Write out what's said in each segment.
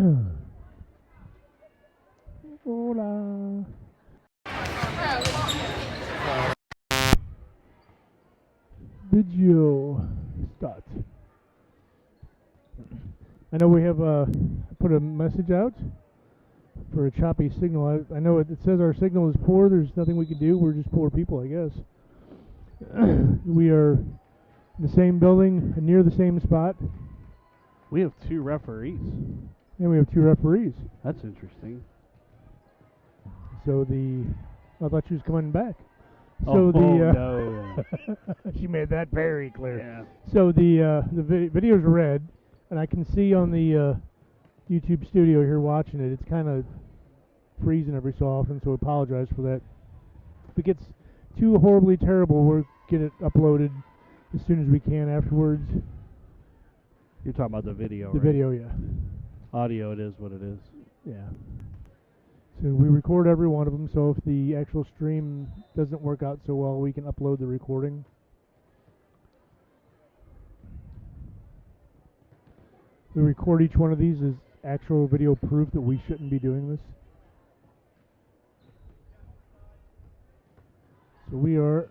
Hola. Video start. I know we have put a message out for a choppy signal. I know it says our signal is poor. There's nothing we can do. We're just poor people, I guess. We are in the same building, near the same spot. We have 2 referees. And we have 2 referees. That's interesting. So I thought she was coming back. So no. She made that very clear. Yeah. So the video's red, and I can see on the YouTube studio here watching it, it's kind of freezing every so often, so I apologize for that. If it gets too horribly terrible, we'll get it uploaded as soon as we can afterwards. You're talking about the video, The right? video, yeah. Audio, it is what it is. Yeah. So we record every one of them, so if the actual stream doesn't work out so well, we can upload the recording. We record each one of these as actual video proof that we shouldn't be doing this. So we are...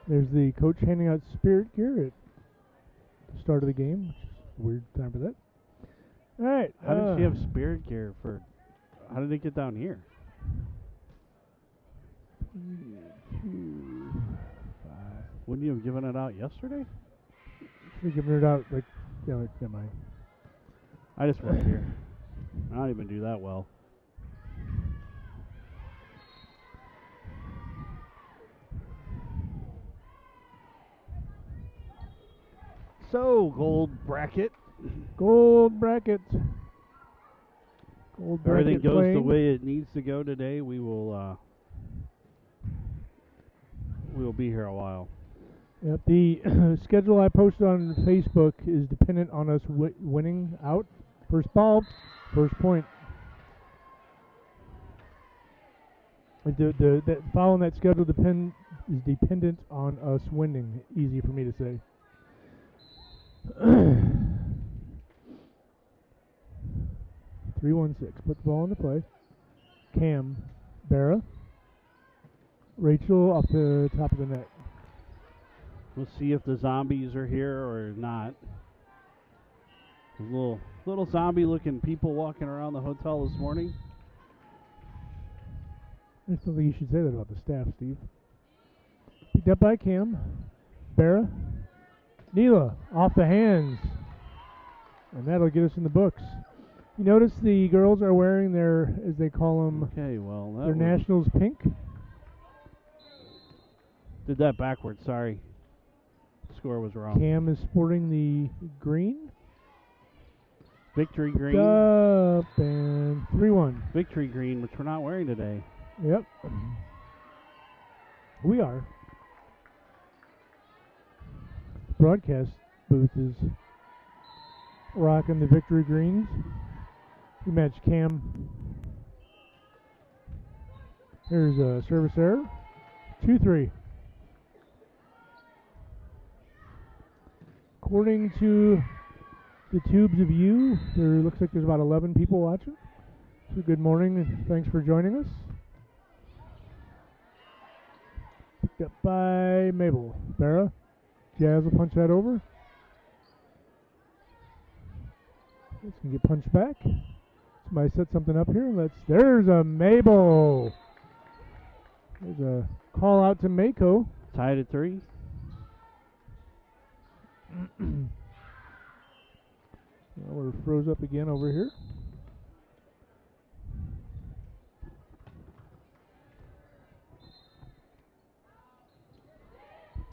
There's the coach handing out spirit gear at the start of the game, which is a weird time for that. All right. How did she have spirit gear for... How did it get down here? 2, 5. Wouldn't you have given it out yesterday? Should have given it out, like, never mind. I just work here. I don't even do that well. So, gold bracket. Gold bracket. Gold bracket. Everything goes playing. the way it needs to go today. We will be here a while. Yep, the schedule I posted on Facebook is dependent on us winning out. First ball, first point. Following that schedule is dependent on us winning. Easy for me to say. 3-1-6. Put the ball in the play. Cam, Barra, Rachel off the top of the net. We'll see if the zombies are here or not. There's little zombie-looking people walking around the hotel this morning. I just don't think you should say that about the staff, Steve. Picked up by Cam, Barra, Neela off the hands, and that'll get us in the books. You notice the girls are wearing their, as they call them, their nationals pink. Did that backwards. Sorry, score was wrong. Cam is sporting the green. Victory green. Up and 3-1. Victory green, which we're not wearing today. Yep, we are. Broadcast booth is rocking the victory greens. We match Cam. Here's a service error. 2-3. According to the tubes of you, there looks like there's about 11 people watching. So good morning and thanks for joining us. Picked up by Mabel. Barra. Jazz will punch that over. This can get punched back. Somebody set something up here. There's a Mabel. There's a call out to Mako. Tied at 3. We're froze up again over here.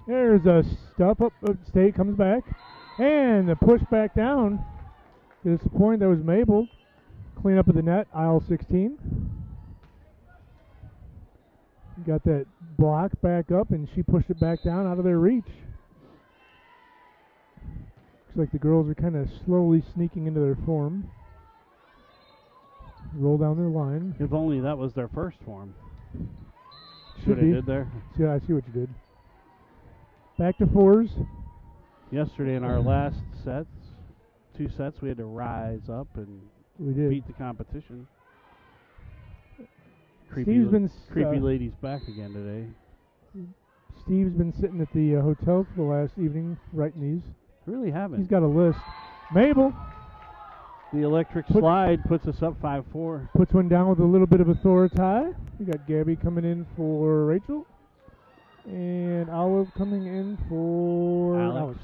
There's a stuff up. State comes back. And the push back down. Disappointing. That was Mabel. Clean up of the net. Aisle 16. Got that block back up, and she pushed it back down out of their reach. Looks like the girls are kind of slowly sneaking into their form. Roll down their line. If only that was their first form. See what I did there? Yeah, I see what you did. Back to fours. Yesterday in our last sets, 2 sets, we had to rise up and We did. beat the competition. Steve's been creepy lady's back again today. Steve's been sitting at the hotel for the last evening writing these. Really haven't. He's got a list. Mabel. The electric slide puts us up 5-4. Puts one down with a little bit of authority. We got Gabby coming in for Rachel. And Olive coming in for Alex.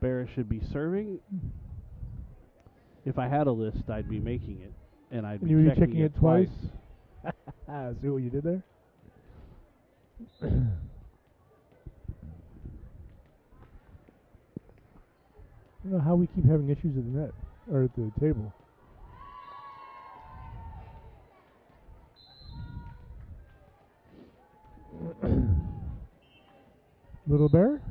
Barra should be serving. If I had a list, I'd be making it. And I'd be checking it twice. See what you did there? I don't know how we keep having issues with the net, or at the table. Little Bear.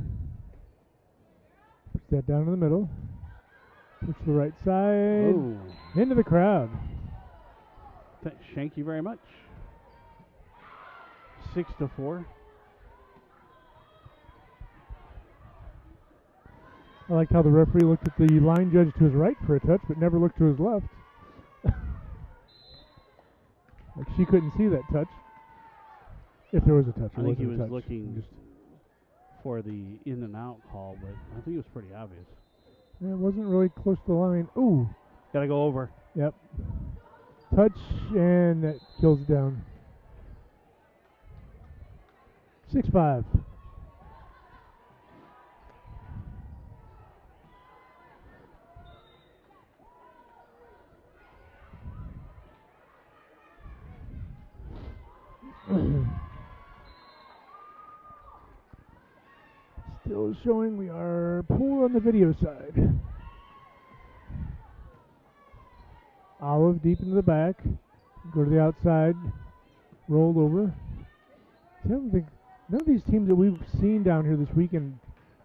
Push that down in the middle. Push the right side. Oh. Into the crowd. Thank you very much. 6-4. I liked how the referee looked at the line judge to his right for a touch, but never looked to his left. Like she couldn't see that touch. If there was a touch, I think he was looking for the in and out call, but I think it was pretty obvious. Yeah, it wasn't really close to the line. Ooh. Gotta go over. Yep. Touch, and that kills it down. 6-5. Still showing we are poor on the video side. Olive deep into the back. Go to the outside. Rolled over. I don't think none of these teams that we've seen down here this weekend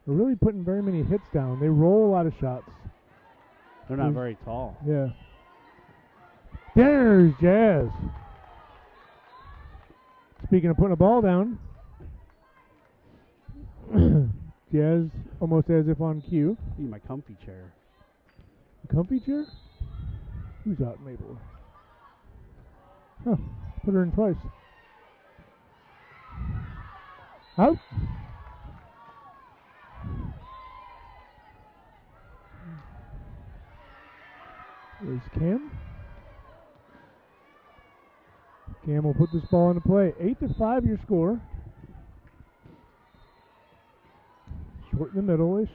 are really putting very many hits down. They roll a lot of shots. They're not very tall. Yeah. There's Jazz. Speaking of putting a ball down, Jazz almost as if on cue. Need my comfy chair. Comfy chair? Who's out, Mabel? Huh. Put her in twice. Out. There's Cam. Cam will put this ball into play. 8-5 your score. Short in the middle-ish.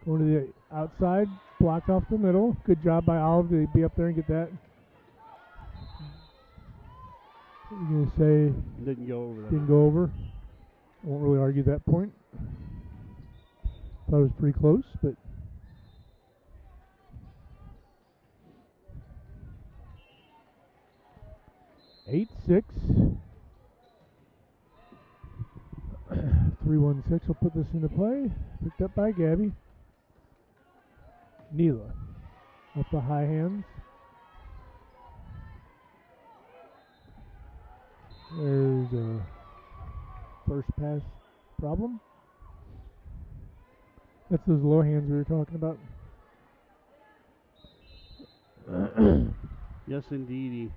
Going to the outside. Blocked off the middle. Good job by Olive to be up there and get that. What are you going to say? Didn't go over. Didn't go over. I won't really argue that point. Thought it was pretty close, but... 8-6. 3-1-6 will put this into play. Picked up by Gabby. Neela up the high hands. There's a first pass problem. That's those low hands we were talking about. Yes, indeedy.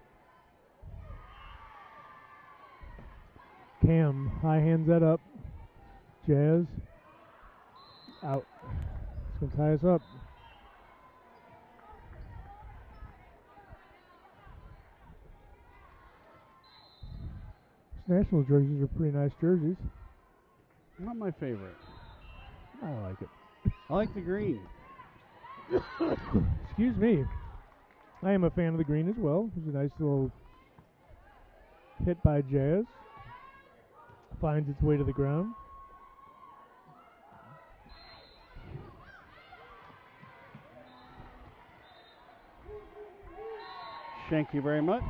Cam high hands that up. Jazz out. It's going to tie us up. National jerseys are pretty nice jerseys. Not my favorite. I like it. I like the green. Excuse me. I am a fan of the green as well. There's a nice little hit by Jazz. Finds its way to the ground. Thank you very much.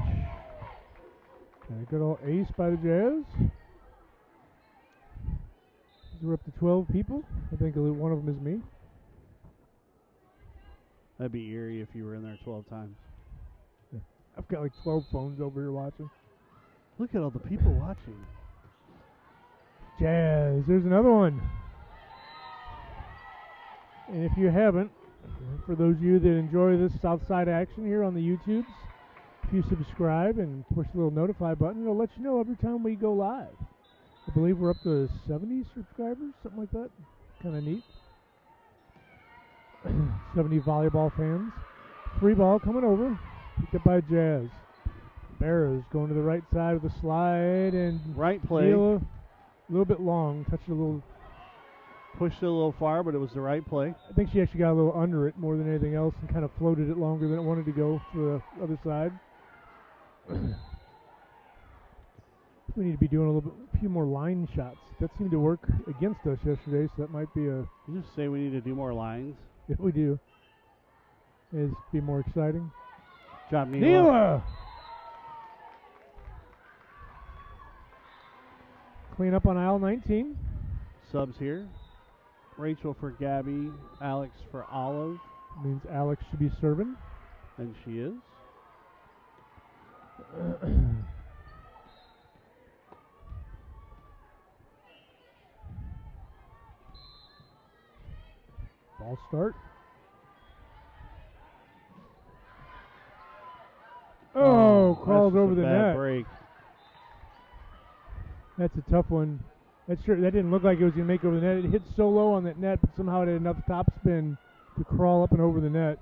And a good old ace by the Jazz. We're up to 12 people. I think one of them is me. That'd be eerie if you were in there 12 times. Yeah. I've got like 12 phones over here watching. Look at all the people watching. Jazz, there's another one. And if you haven't, for those of you that enjoy this Southside action here on the YouTubes, if you subscribe and push the little notify button, it'll let you know every time we go live. I believe we're up to 70 subscribers, something like that. Kind of neat. 70 volleyball fans. Free ball coming over. Picked up by Jazz. Barrows going to the right side with a slide and right play. A little bit long. Touched it a little. Pushed it a little far, but it was the right play. I think she actually got a little under it more than anything else and kind of floated it longer than it wanted to go to the other side. We need to be doing a few more line shots. That seemed to work against us yesterday, so that might be a... You just say we need to do more lines? Yeah, we do. It'd be more exciting. Job, Neela! Clean up on aisle 19. Subs here. Rachel for Gabby, Alex for Olive. Means Alex should be serving. And she is. Ball start. Oh, crawls over the net. Break. That's a tough one. That didn't look like it was going to make it over the net. It hit so low on that net, but somehow it had enough top spin to crawl up and over the net.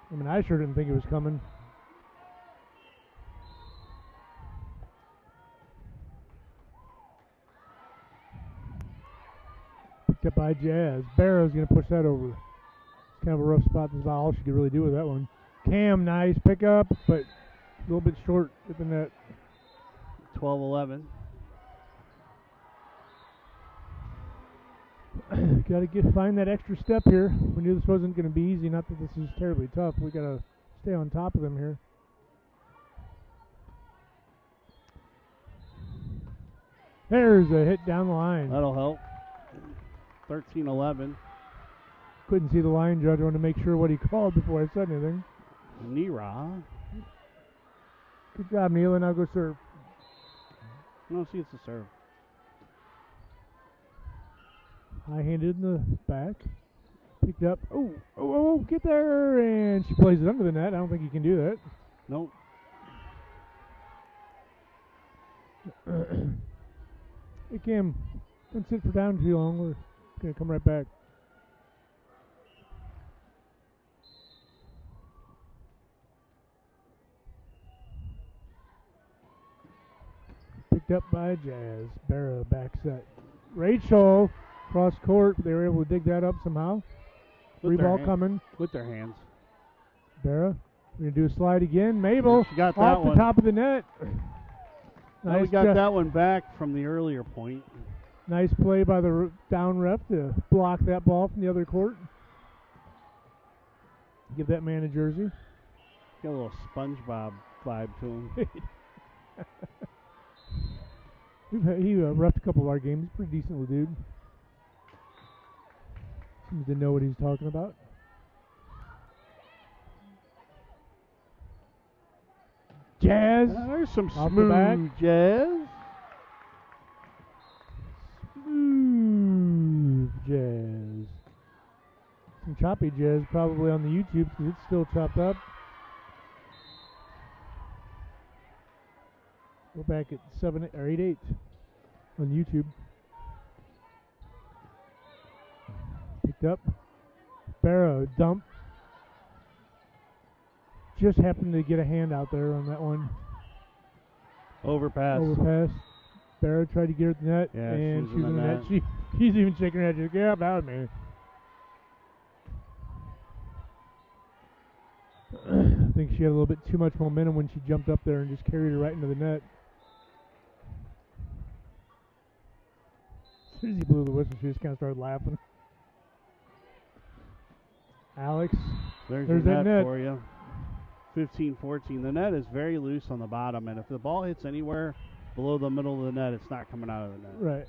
I mean, I sure didn't think it was coming. Picked up by Jazz. Barrow's going to push that over. It's kind of a rough spot. That's about all she could really do with that one. Cam, nice pickup, but a little bit short at the net. 12-11. Got to find that extra step here. We knew this wasn't going to be easy. Not that this is terribly tough. We got to stay on top of them here. There's a hit down the line. That'll help. 13-11. Couldn't see the line judge. I wanted to make sure what he called before I said anything. Nira. Good job, Neela. Now go serve. No, she gets to serve. High-handed in the back. Picked up. Oh, get there. And she plays it under the net. I don't think you can do that. Nope. Hey, Cam, don't sit for down too long. We're going to come right back. Picked up by Jazz. Barra back set. Rachel cross court. They were able to dig that up somehow. Free ball coming. With their hands. Barra. We're going to do a slide again. Mabel she got that off one. The top of the net. Now we got that one back from the earlier point. Nice play by the down ref to block that ball from the other court. Give that man a jersey. Got a little SpongeBob vibe to him. He refed a couple of our games. Pretty decent little dude. Seems to know what he's talking about. Jazz. There's some off smooth the back. Jazz. Smooth Jazz. Some choppy Jazz probably on the YouTube because it's still chopped up. We're back at 8-8 on YouTube. Picked up. Barrow dump. Just happened to get a hand out there on that one. Overpass. Barrow tried to get her at the net, yeah, and she's in the net. She's even shaking her head. She's like, yeah, that was me. I think she had a little bit too much momentum when she jumped up there and just carried her right into the net. As soon as he blew the whistle, she just kind of started laughing. Alex, there's that your net for you. 15-14. The net is very loose on the bottom, and if the ball hits anywhere below the middle of the net, it's not coming out of the net. Right.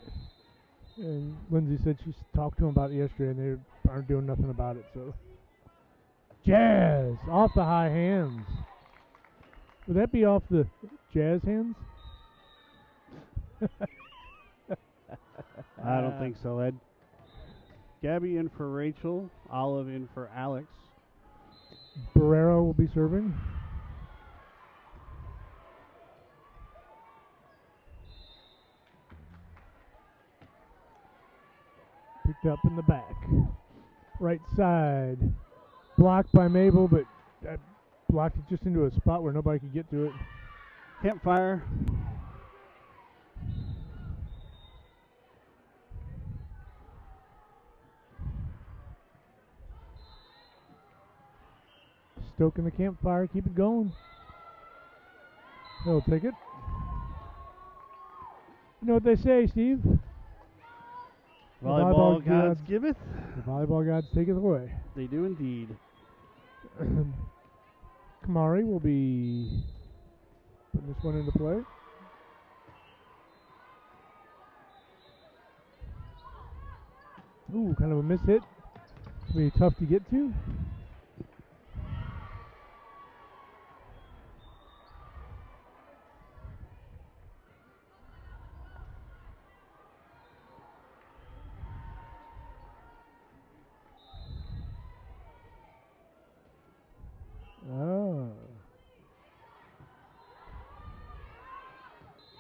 And Lindsay said she talked to him about it yesterday, and they aren't doing nothing about it. So, Jazz off the high hands. Would that be off the Jazz hands? I don't think so, Ed. Gabby in for Rachel. Olive in for Alex. Barrera will be serving. Picked up in the back. Right side. Blocked by Mabel, but blocked it just into a spot where nobody could get to it. Campfire. Stoking the campfire, keep it going. He'll take it. You know what they say, Steve? Volleyball gods giveth. The volleyball gods taketh away. They do indeed. Kamari will be putting this one into play. Ooh, kind of a miss hit. It's going to be tough to get to.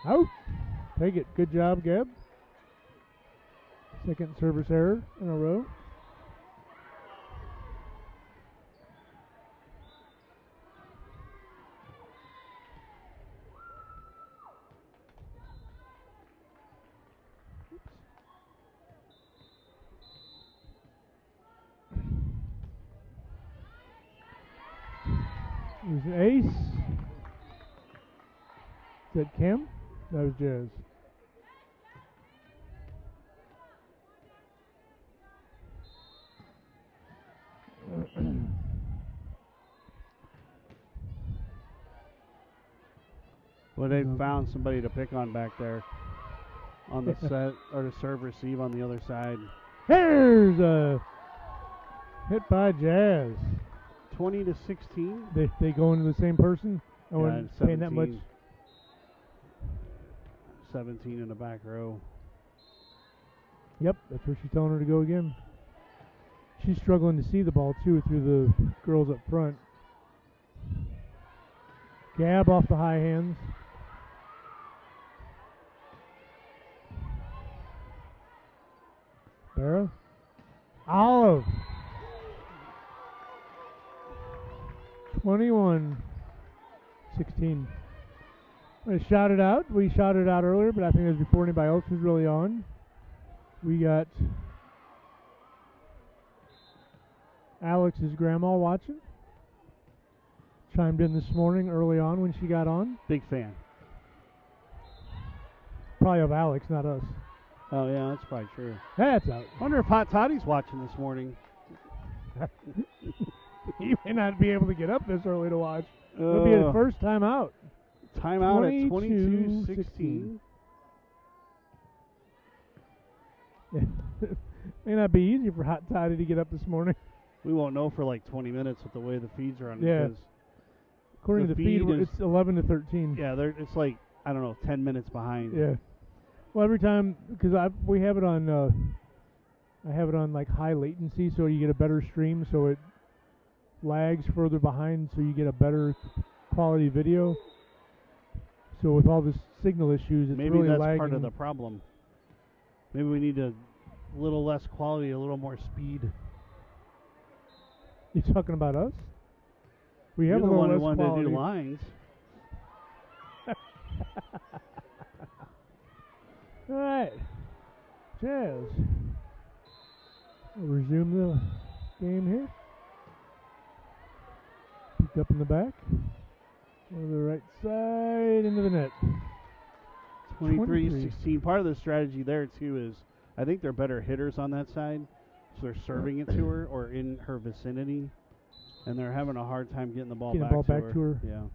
Out. Take it. Good job, Gab. Second service error in a row. There's an ace. Is that Kim? That was Jazz. Well, they found somebody to pick on back there on the set or the serve receive on the other side. There's a hit by Jazz. 20-16. They go into the same person. I Yeah, wasn't paying that much. 17 in the back row. Yep, that's where she's telling her to go again. She's struggling to see the ball too through the girls up front. Gab off the high hands. Barra. Olive. 21-16. I shot it out. We shot it out earlier, but I think it was before anybody else was really on. We got Alex's grandma watching. Chimed in this morning early on when she got on. Big fan. Probably of Alex, not us. Oh, yeah, that's probably true. That's out. Wonder if Hot Toddy's watching this morning. He may not be able to get up this early to watch. It'll be his first time out. Time out at 22-16. May not be easy for Hot Toddy to get up this morning. We won't know for like 20 minutes with the way the feeds are on. Yeah. According to the feed, it's 11-13. Yeah, it's like, I don't know, 10 minutes behind. Yeah. Well, every time, because we have it on, I have it on like high latency, so you get a better stream, so it lags further behind, so you get a better quality video. So with all this signal issues, it's maybe really that's lagging. part of the problem. Maybe we need a little less quality, a little more speed. You talking about us? We have You're a little the one who less wanted quality. to do lines. All right, Jazz. We'll resume the game here. Picked up in the back. Over the right side into the net. 23-16. Part of the strategy there, too, is I think they're better hitters on that side. So they're serving it to her or in her vicinity. And they're having a hard time getting the ball back to her. Yeah.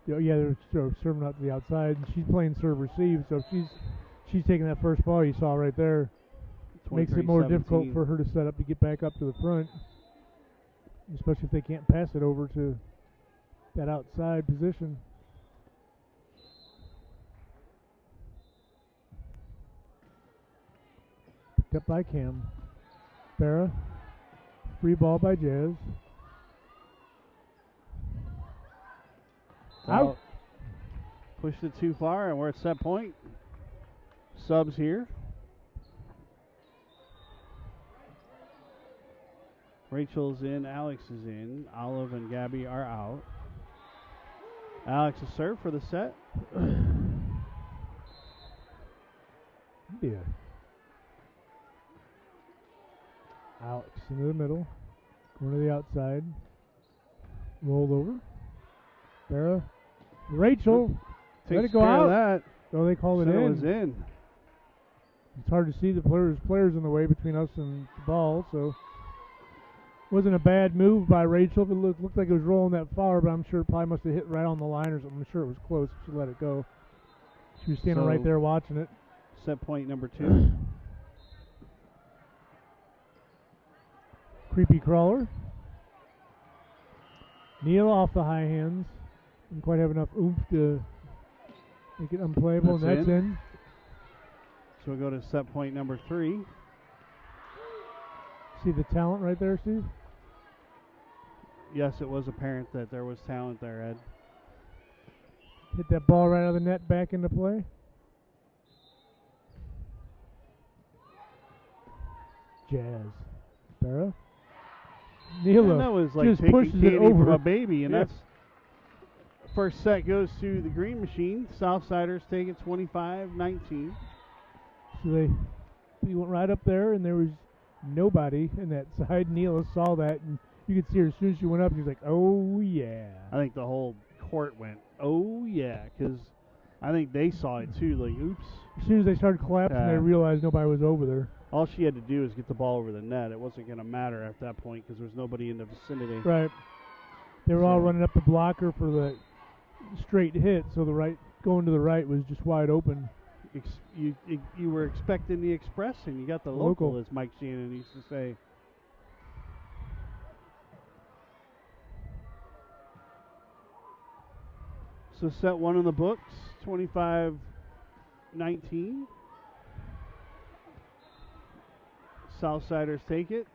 Yeah, they're serving out to the outside. And she's playing serve receive. So if she's taking that first ball you saw right there. Makes it more difficult for her to set up to get back up to the front. Especially if they can't pass it over to that outside position. Picked up by Cam. Barra. Free ball by Jazz. Out. Pushed it too far, and we're at set point. Subs here. Rachel's in, Alex is in. Olive and Gabby are out. Alex is served for the set. Yeah. Alex into the middle. Going to the outside. Rolled over. Barra. Rachel. Let it go out. That. Oh, they called it in. It was in. It's hard to see the players in the way between us and the ball, so wasn't a bad move by Rachel. It looked like it was rolling that far, but I'm sure it probably must have hit right on the line or something. I'm sure it was close. She let it go. She was standing right there watching it. Set point number 2. Creepy crawler. Neal off the high hands. Didn't quite have enough oomph to make it unplayable, and that's in. So we'll go to set point number 3. See the talent right there, Steve? Yes, it was apparent that there was talent there, Ed. Hit that ball right out of the net, back into play. Jazz. Barra. Neela that was like just taking pushes candy it over from a baby, and that's first set goes to the green machine. Southsiders take it 25-19. So he went right up there, and there was nobody in that side. Neela saw that, and you could see her as soon as she went up. She's like, "Oh yeah." I think the whole court went, "Oh yeah," because I think they saw it too. Like, oops. As soon as they started collapsing, they realized nobody was over there. All she had to do was get the ball over the net. It wasn't going to matter at that point because there was nobody in the vicinity. Right. They were all running up the blocker for the straight hit, so the right going to the right was just wide open. You were expecting the express, and you got the local, as Mike Shannon used to say. So set 1 in the books, 25-19. Southsiders take it.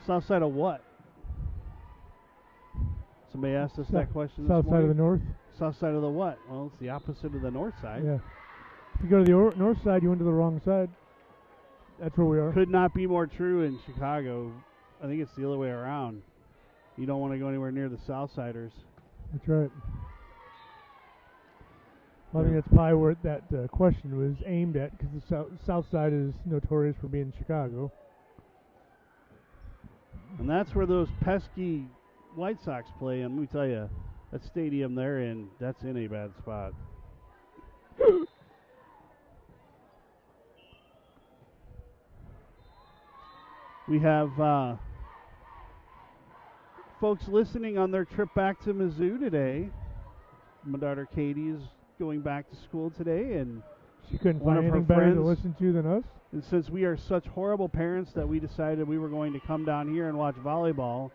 Southside of what? Somebody asked us that question this morning. South side of the north. South side of the what? Well, it's the opposite of the north side. Yeah. If you go to the north side, you went to the wrong side. That's where we are. Could not be more true in Chicago. I think it's the other way around. You don't want to go anywhere near the Southsiders. That's right. Well, I think that's probably where that question was aimed at, because the South Side is notorious for being Chicago. And that's where those pesky White Sox play. And let me tell you, that stadium they're in, that's in a bad spot. We have folks listening on their trip back to Mizzou today. My daughter Katie is going back to school today, and she couldn't find anything better to listen to than us. And since we are such horrible parents that we decided we were going to come down here and watch volleyball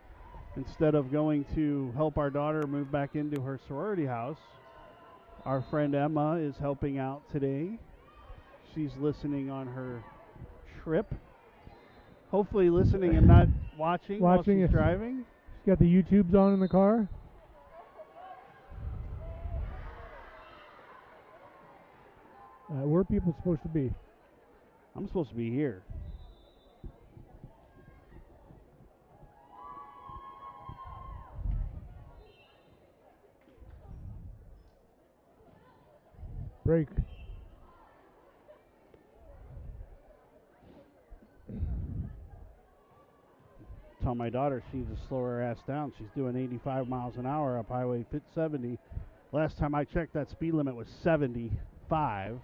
instead of going to help our daughter move back into her sorority house, our friend Emma is helping out today. She's listening on her trip. Hopefully listening and not watching while she's driving. She's got the YouTubes on in the car. Where are people supposed to be? I'm supposed to be here. Break. Tell my daughter she needs to slow her ass down. She's doing 85 miles an hour up Highway 70. Last time I checked, that speed limit was 75.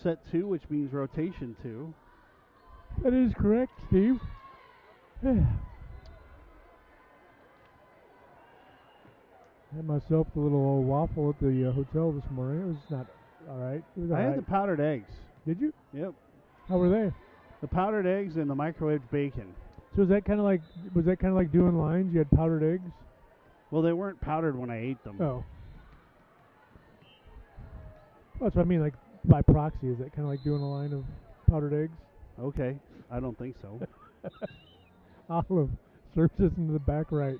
set 2, which means rotation 2. That is correct, Steve. Had myself a little old waffle at the hotel this morning. It was not all right. It was all I right. had the powdered eggs. Did you? Yep. How were they? The powdered eggs and the microwaved bacon. So was that kind of like doing lines? You had powdered eggs? Well, they weren't powdered when I ate them. Oh. Well, that's what I mean, like by proxy. Is that kind of like doing a line of powdered eggs? Okay. I don't think so. Olive serves us into the back right.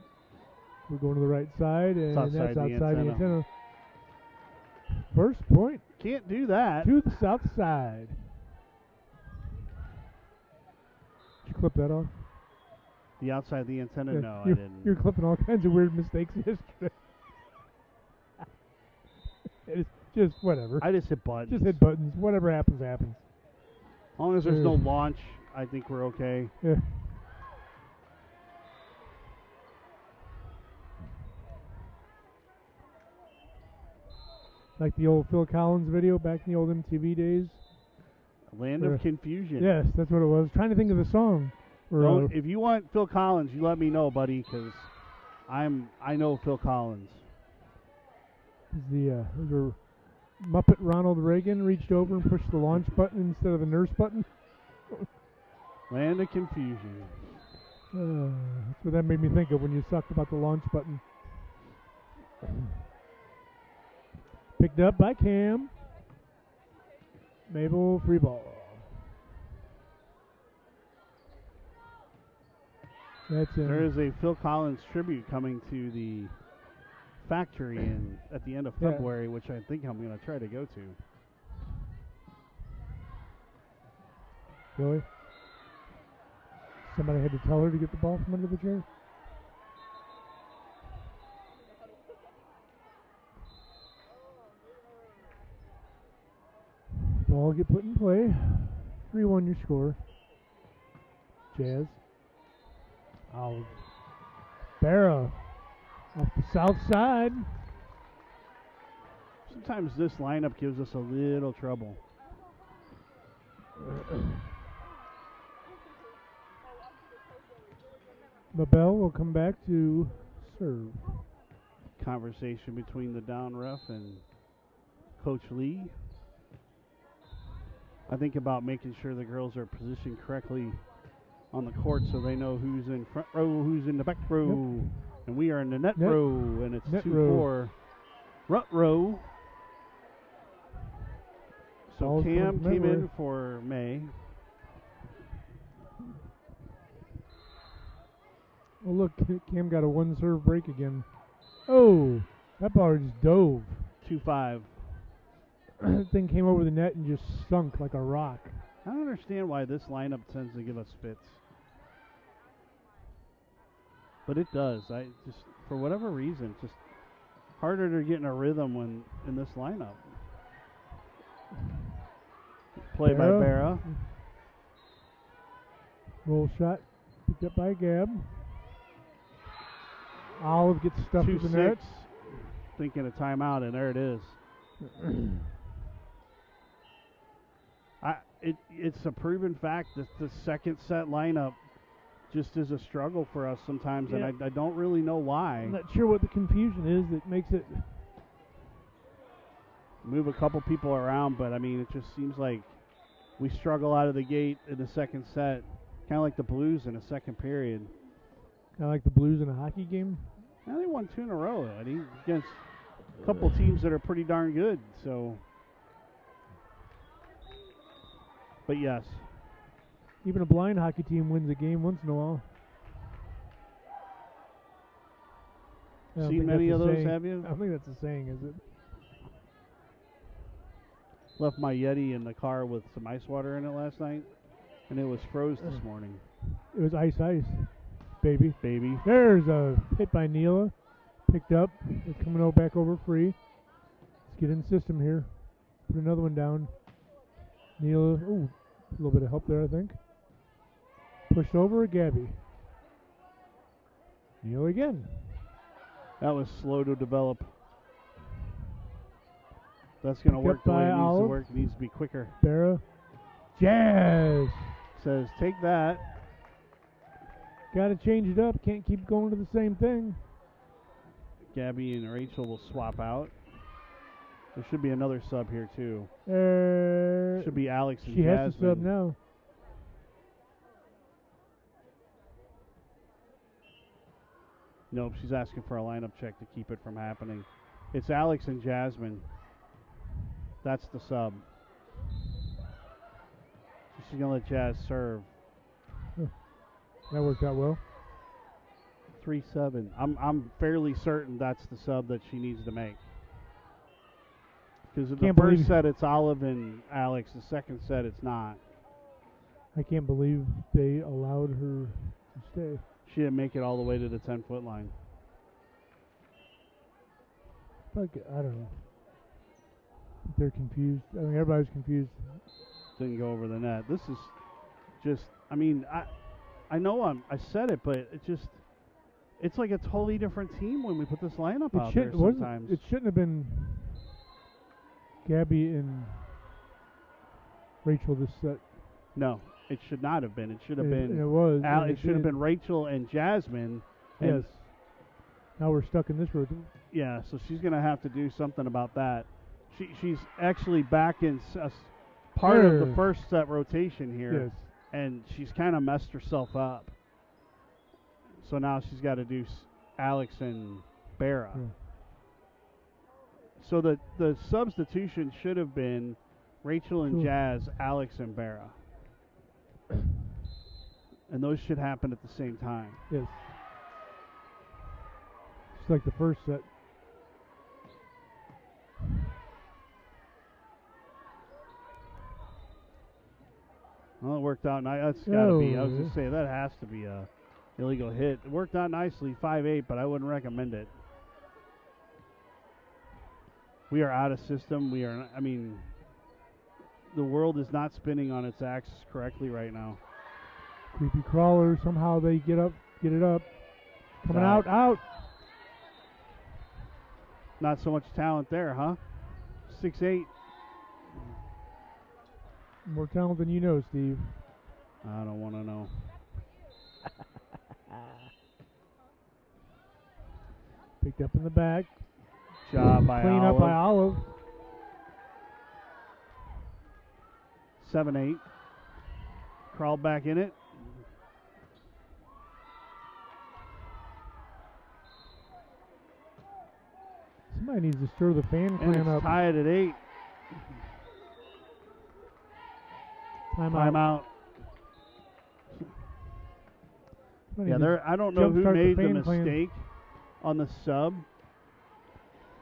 We're going to the right side, and Southside that's the outside the antenna. antenna. First point Can't do that. to the south side. Did you clip that off? The outside the antenna? Yeah, No, I you're, didn't. You're clipping all kinds of weird mistakes yesterday. It's just whatever. I just hit buttons. Just hit buttons. Whatever happens, happens. As long as there's no launch, I think we're okay. Yeah. Like the old Phil Collins video back in the old MTV days. Land of confusion. Yes, that's what it was. Trying to think of the song. If you want Phil Collins, you let me know, buddy, because I know Phil Collins. The Muppet Ronald Reagan reached over and pushed the launch button instead of the nurse button. Land of confusion. That's what that made me think of when you sucked about the launch button. Picked up by Cam. Mabel, free ball. That's There is a Phil Collins tribute coming to the factory at the end of February, which I think I'm going to try to go to. Really? Somebody had to tell her to get the ball from under the chair? Ball get put in play. 3-1 your score. Jazz. Olive. Barra off the south side. Sometimes this lineup gives us a little trouble. Mabel will come back to serve. Conversation between the down ref and Coach Lee. I think about making sure the girls are positioned correctly on the court so they know who's in front row, who's in the back row. Yep. And we are in the net row, and it's 2-4 rut row. So Cam came in for May. Oh, look, Cam got a one-serve break again. Oh, that ball just dove. 2-5. That thing came over the net and just sunk like a rock. I don't understand why this lineup tends to give us fits. But it does. I just, for whatever reason, just harder to get in a rhythm when in this lineup. Play by Barra. Roll shot picked up by Gab. Olive gets stuffed in the net. Thinking a timeout, and there it is. It's a proven fact that the second set lineup just is a struggle for us sometimes, and I don't really know why. I'm not sure what the confusion is that makes it. Move a couple people around, but I mean, it just seems like we struggle out of the gate in the second set, kind of like the Blues in a second period. Kind of like the Blues in a hockey game? Now they won 2 in a row, Eddie, against a couple teams that are pretty darn good, so. But yes. Even a blind hockey team wins a game once in a while. Seen many of those, have you? I don't think that's a saying, is it? Left my Yeti in the car with some ice water in it last night, and it was froze this morning. It was ice, baby. There's a hit by Neela. Picked up. It's coming back over free. Let's get in the system here. Put another one down. Neela, ooh, a little bit of help there, I think. Pushed over, Gabby. Neela again. That was slow to develop. That's going to Pick work up the way by it needs to Olive. work. It needs to be quicker. Barra. Jazz. Says, take that. Got to change it up. Can't keep going to the same thing. Gabby and Rachel will swap out. There should be another sub here, too. Should be Alex and she Jasmine. has to sub now. Nope, she's asking for a lineup check to keep it from happening. It's Alex and Jasmine. That's the sub. She's going to let Jazz serve. That worked out well. 3-7. I'm fairly certain that's the sub that she needs to make. Because in the first set it's Olive and Alex. The second set it's not. I can't believe they allowed her to stay. She didn't make it all the way to the 10-foot line. I don't know. They're confused. I mean, everybody's confused. Didn't go over the net. This is just, I mean, I know I said it, but it's like a totally different team when we put this lineup out there sometimes. It shouldn't have been Gabby and Rachel this set. No, it should not have been. It should have been. It was. It should have been Rachel and Jasmine. Yes. Now we're stuck in this routine. Yeah, so she's going to have to do something about that. She's actually back in part of the first set rotation here. Yes. And she's kind of messed herself up. So now she's got to do Alex and Barra. Yeah. So the substitution should have been Rachel and Jazz, Alex and Barra. And those should happen at the same time. Yes. It's like the first set. Well, it worked out nice. That's got to be. I was going to say that has to be a illegal hit. It worked out nicely, 5-8, but I wouldn't recommend it. We are out of system. We are. I mean, the world is not spinning on its axis correctly right now. Creepy crawler. Somehow they get it up. Coming out. Not so much talent there, huh? 6-8. More talent than you know, Steve. I don't want to know. Picked up in the back. Job by Clean Olive. up by Olive. 7-8. Crawled back in it. Somebody needs to stir the fan And clan it's up. tied at 8. Timeout. Yeah, I don't know who made the mistake on the sub.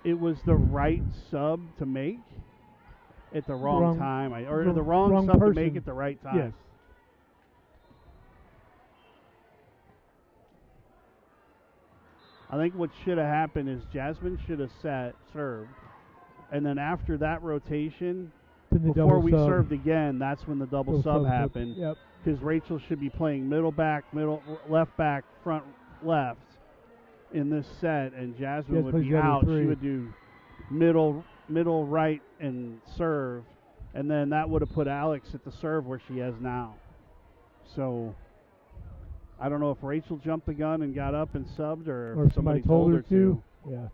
It was the right sub to make at the wrong time. Or the wrong sub to make at the right time. Yes. I think what should have happened is Jasmine should have served. And then after that rotation, before we served again, that's when the double sub happened. Yep. Because Rachel should be playing middle back, left back, front left in this set, and Jasmine would be out. She would do middle, right, and serve, and then that would have put Alex at the serve where she is now. So I don't know if Rachel jumped the gun and got up and subbed, or if somebody told her to. Yeah.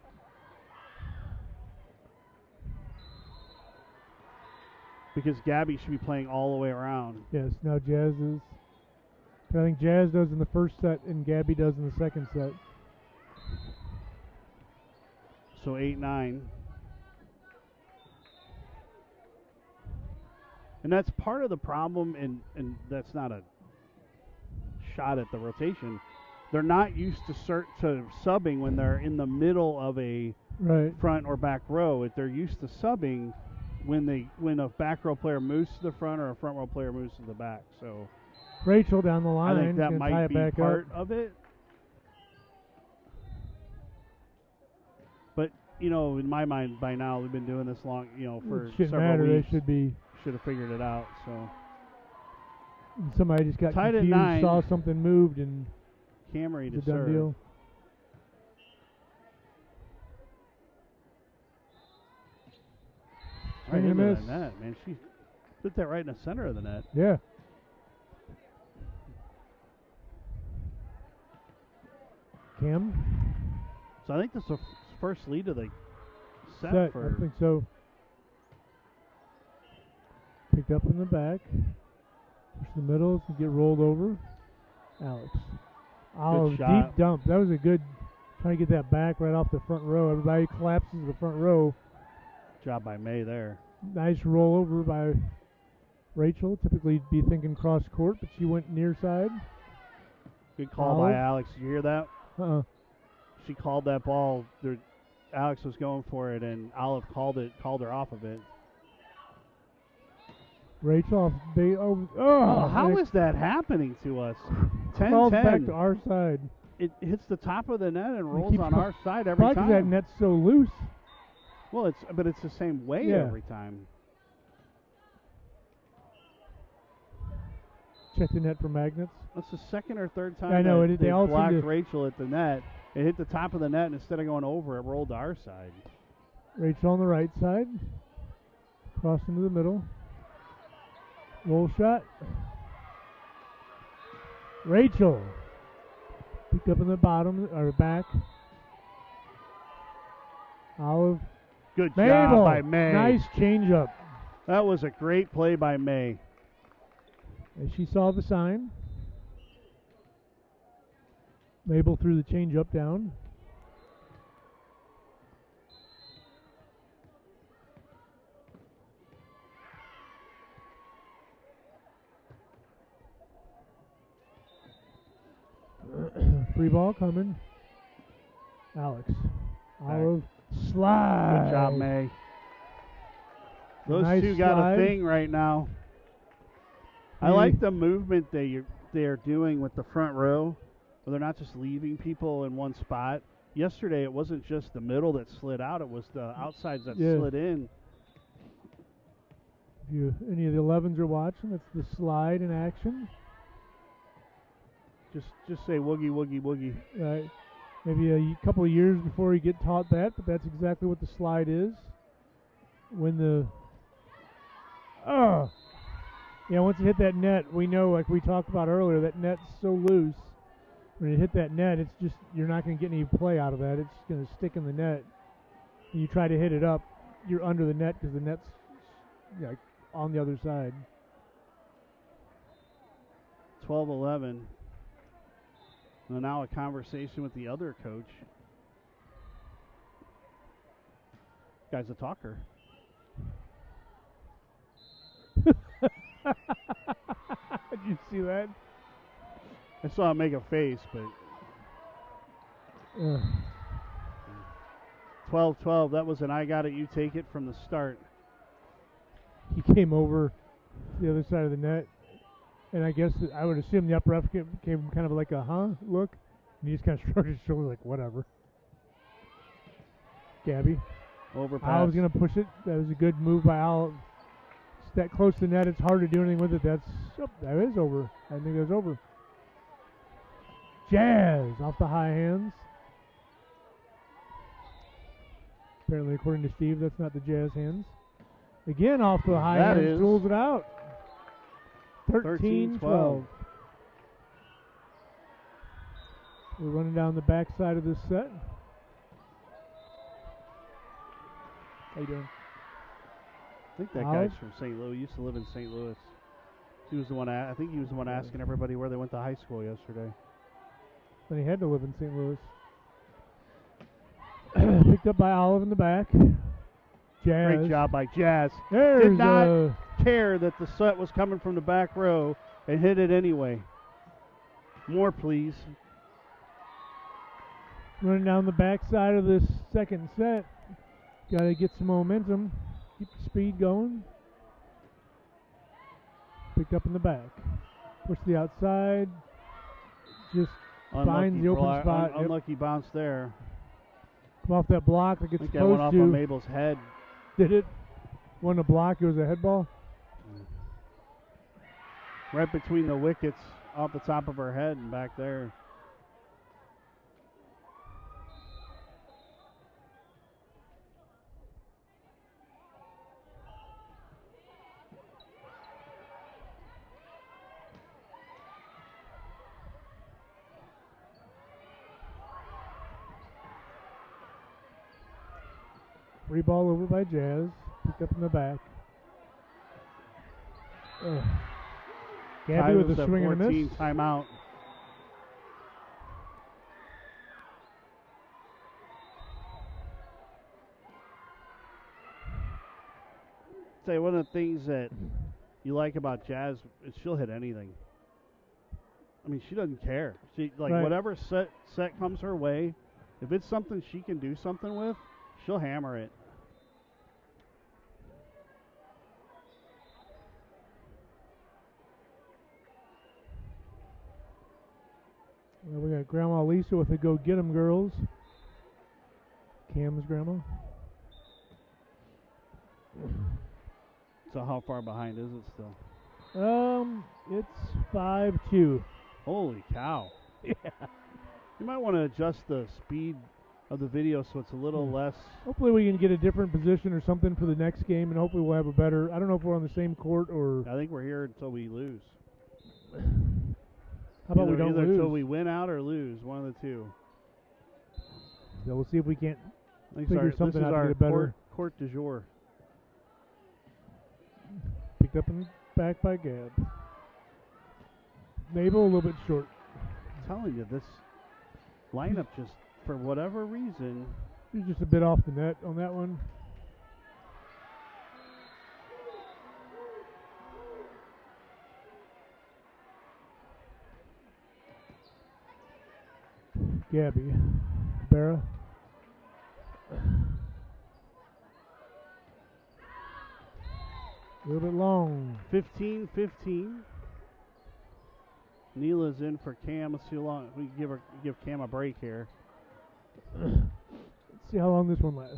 Because Gabby should be playing all the way around. Yes, now Jazz is. I think Jazz does in the first set and Gabby does in the second set. So 8-9. And that's part of the problem, and that's not a shot at the rotation. They're not used to subbing when they're in the middle of a front or back row. They're used to subbing when a back row player moves to the front or a front row player moves to the back. So Rachel down the line. I think that might be part of it. But in my mind, by now we've been doing this long. For several weeks. They should have figured it out. So somebody just got tied confused, at 9. saw something moved, and Camry to it's a done serve. deal. Right Swing and into a miss. the net, man. She put that right in the center of the net. Yeah. Kim. So I think this is the first lead of the set I for. think so. Picked up in the back. Push the middle to get rolled over. Alex. Oh, shot. Deep dump. That was a good. Trying to get that back right off the front row. Everybody collapses to the front row. Job by May there. Nice roll over by Rachel. Typically be thinking cross court, but she went near side. Good call by Alex. Did you hear that? She called that ball. Alex was going for it, and Olive called her off of it. Rachel, how is that happening to us? 10-10. Falls back to our side. It hits the top of the net and rolls on our side every time. That net's so loose. Well, it's the same way every time. Check the net for magnets. That's the second or third time I know they all blocked Rachel at the net. It hit the top of the net, and instead of going over, it rolled to our side. Rachel on the right side. Cross into the middle. Roll shot. Rachel. Picked up in the bottom, or back. Olive. Good job by May. Nice change up. That was a great play by May. And she saw the sign. Mabel threw the change up down. Free ball coming. Alex. Olive. Slide. Good job, May. Those two got a thing right now. I like the movement they're doing with the front row, where they're not just leaving people in one spot. Yesterday, it wasn't just the middle that slid out; it was the outsides that slid in. If any of the 11s are watching, that's the slide in action. Just say woogie, woogie, woogie. Right. Maybe a couple of years before you get taught that, but that's exactly what the slide is. When once it hit that net, we know, like we talked about earlier, that net's so loose. When you hit that net, it's just, you're not going to get any play out of that. It's just going to stick in the net. And you try to hit it up, you're under the net because the net's on the other side. 12-11. Well, now a conversation with the other coach. Guy's a talker. Did you see that? I saw him make a face, but 12-12. That was an I got it, you take it from the start. He came over the other side of the net, and I guess I would assume the upper ref came kind of like a look, and he just kind of shrugged his shoulders like whatever. Gabby. Overpass. I was going to push it. That was a good move by Al. It's that close to the net, it's hard to do anything with it. That is over. I think that's over. Jazz off the high hands. Apparently, according to Steve, that's not the Jazz hands. Again, off the high hands, tools it out. 13-12. We're running down the backside of this set. How you doing? I think that guy's from St. Louis. He used to live in St. Louis. He was the one. I think he was the one asking everybody where they went to high school yesterday. Then he had to live in St. Louis. Picked up by Olive in the back. Jazz. Great job by Jazz. Did not care that the set was coming from the back row and hit it anyway. More, please. Running down the backside of this second set. Got to get some momentum. Keep the speed going. Picked up in the back. Push the outside. Just finds the open spot. Unlucky bounce there. Come off that block like it's supposed to. That went off on Mabel's head. Did it? Wasn't a block, it was a head ball? Right between the wickets, off the top of her head and back there. Free ball over by Jazz. Picked up in the back. Gabby with a swing and a miss. Timeout. Say one of the things that you like about Jazz is she'll hit anything. I mean, she doesn't care. She whatever set comes her way, if it's something she can do something with, she'll hammer it. Well, we got Grandma Lisa with the Go Get 'em girls. Cam's grandma. So how far behind is it still? It's 5-2. Holy cow! Yeah. You might want to adjust the speed of the video so it's a little less. Hopefully we can get a different position or something for the next game, and hopefully we'll have a better. I don't know if we're on the same court or. I think we're here until we lose. How about we don't either lose? Until we win out or lose, one of the two. So we'll see if we can't figure something out to get better. Court du jour. Picked up in the back by Gab. Mabel a little bit short. I'm telling you, this lineup just, for whatever reason. He's just a bit off the net on that one. Gabby. Barra. A little bit long. 15-15. Neela's in for Cam. Let's see how long we give Cam a break here. Let's see how long this one lasts.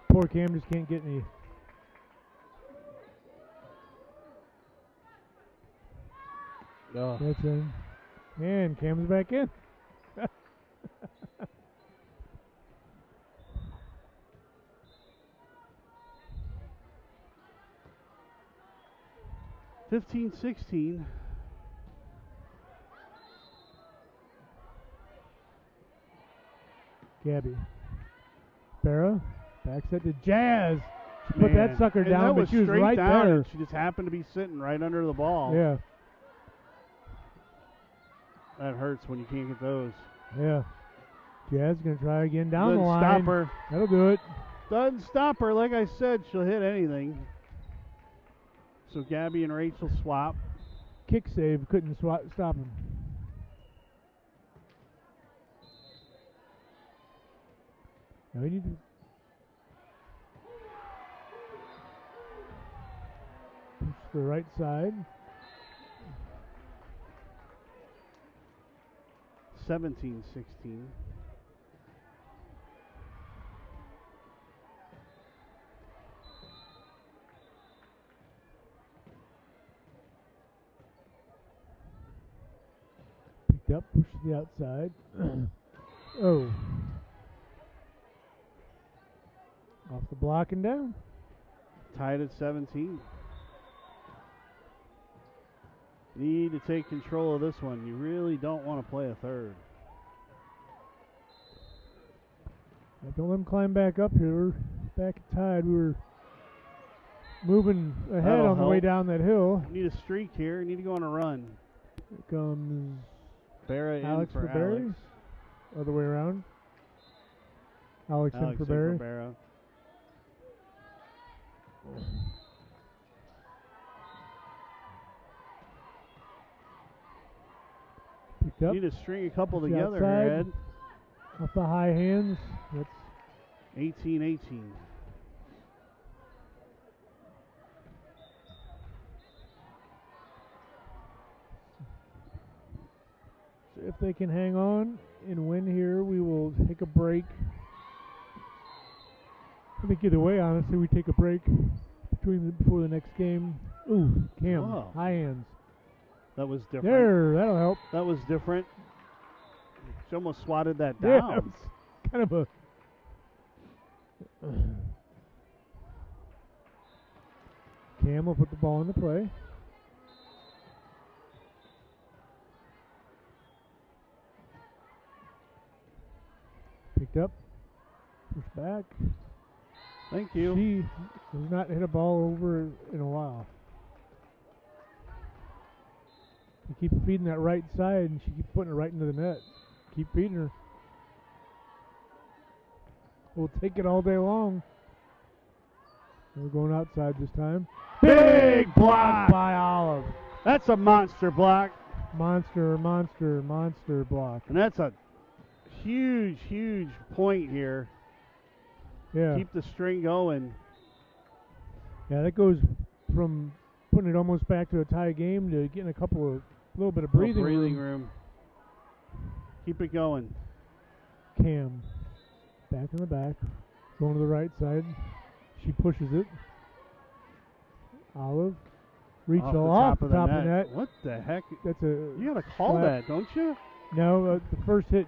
Poor Cam just can't get any. Oh. That's in. And Cam's back in. $15-16. Gabby. Barra. Back set to Jazz. She put that sucker down, but she was right there. She just happened to be sitting right under the ball. Yeah. That hurts when you can't get those. Yeah. Jazz going to try again down the line. Stop her. That'll do it. Doesn't stop her. Like I said, she'll hit anything. So Gabby and Rachel swap. Kick save. Couldn't stop him. Now we need to push the right side. 17-16. Picked up, pushed to the outside. Oh. Off the block and down. Tied at 17. Need to take control of this one. You really don't want to play a third. Don't let them climb back up here. We're back tied. We were moving ahead on the way down that hill. Need a streak here. Need to go on a run. Here comes Barra Alex in for Barry. Alex. Other way around. Alex in for Barry. Barra. Picked up. Need to string a couple together outside. here, Ed. Off the high hands. That's 18-18. So if they can hang on and win here, we will take a break. I think either way, honestly, we take a break before the next game. Ooh, Cam, high hands. That was different. There, that'll help. That was different. She almost swatted that Yeah, down. it was kind of a. Cam will put the ball into play. Picked up. Push back. Thank you. She has not hit a ball over in a while. You keep feeding that right side, and she keeps putting it right into the net. Keep feeding her. We'll take it all day long. We're going outside this time. Big block by Olive. That's a monster block. Monster block. And that's a huge, huge point here. Yeah. Keep the string going. Yeah, that goes from putting it almost back to a tie game to getting a little bit of breathing room. Keep it going. Cam. Back in the back. Going to the right side. She pushes it. Olive. Reach off the top of the net. What the heck? That's a. You gotta call that, don't you? No, the first hit.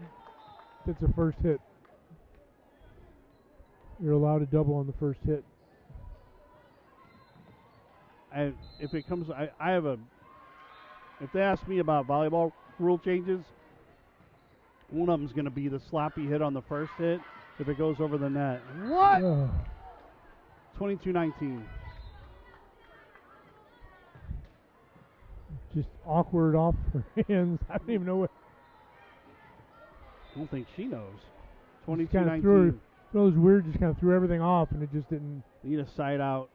That's a first hit. You're allowed a double on the first hit. And if it comes, I have a. If they ask me about volleyball rule changes, one of them's going to be the sloppy hit on the first hit if it goes over the net. What? 22-19. Just awkward off her hands. I don't even know what. I don't think she knows. 22-19. It was weird, just kind of threw everything off, and it just didn't. Need a side out.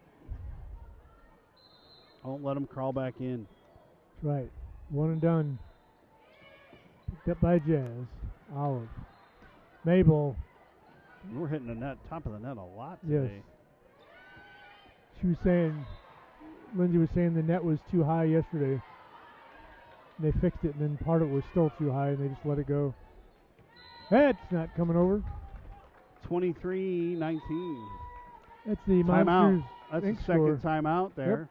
Don't let them crawl back in. That's right. One and done. Picked up by Jazz. Olive. Mabel. We're hitting the net, top of the net a lot today. Yes. She was saying, Lindsay was saying the net was too high yesterday. And they fixed it, and then part of it was still too high, and they just let it go. That's not coming over. 23-19. That's the timeout. Monsters. That's the score. second timeout there. Yep.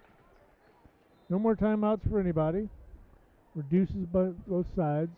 No more timeouts for anybody. Reduces both sides.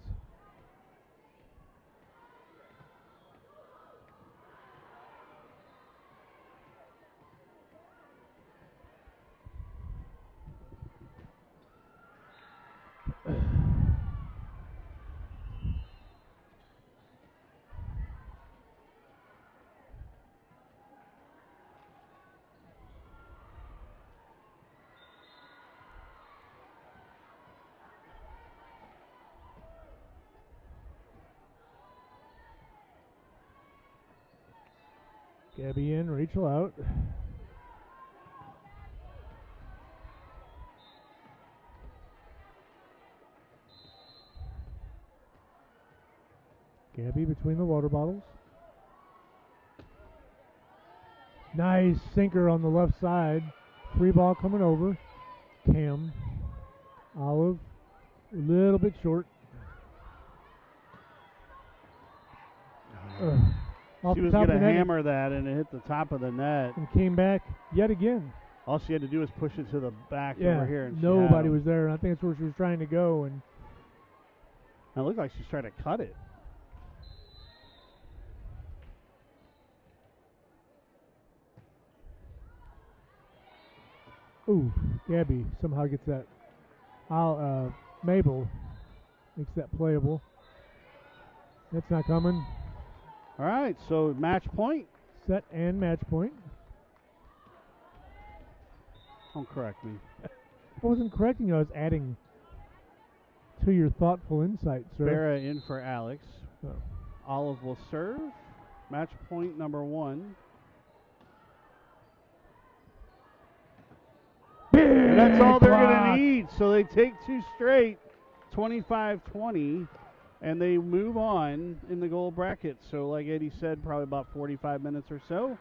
Gabby in, Rachel out. Gabby between the water bottles. Nice sinker on the left side. Free ball coming over. Cam. Olive. A little bit short. She was going to hammer that, and it hit the top of the net. And came back yet again. All she had to do was push it to the back yeah, over here. And nobody was there, and I think that's where she was trying to go. And it looked like she's trying to cut it. Ooh, Gabby somehow gets that. Mabel makes that playable. That's not coming. All right, so match point. Set and match point. Don't correct me. I wasn't correcting you. I was adding to your thoughtful insight, sir. Barra in for Alex. Oh. Olive will serve. Match point number 1. And that's all they're going to need. So they take 2 straight, 25-20, and they move on in the gold bracket. So like Eddie said, probably about 45 minutes or so.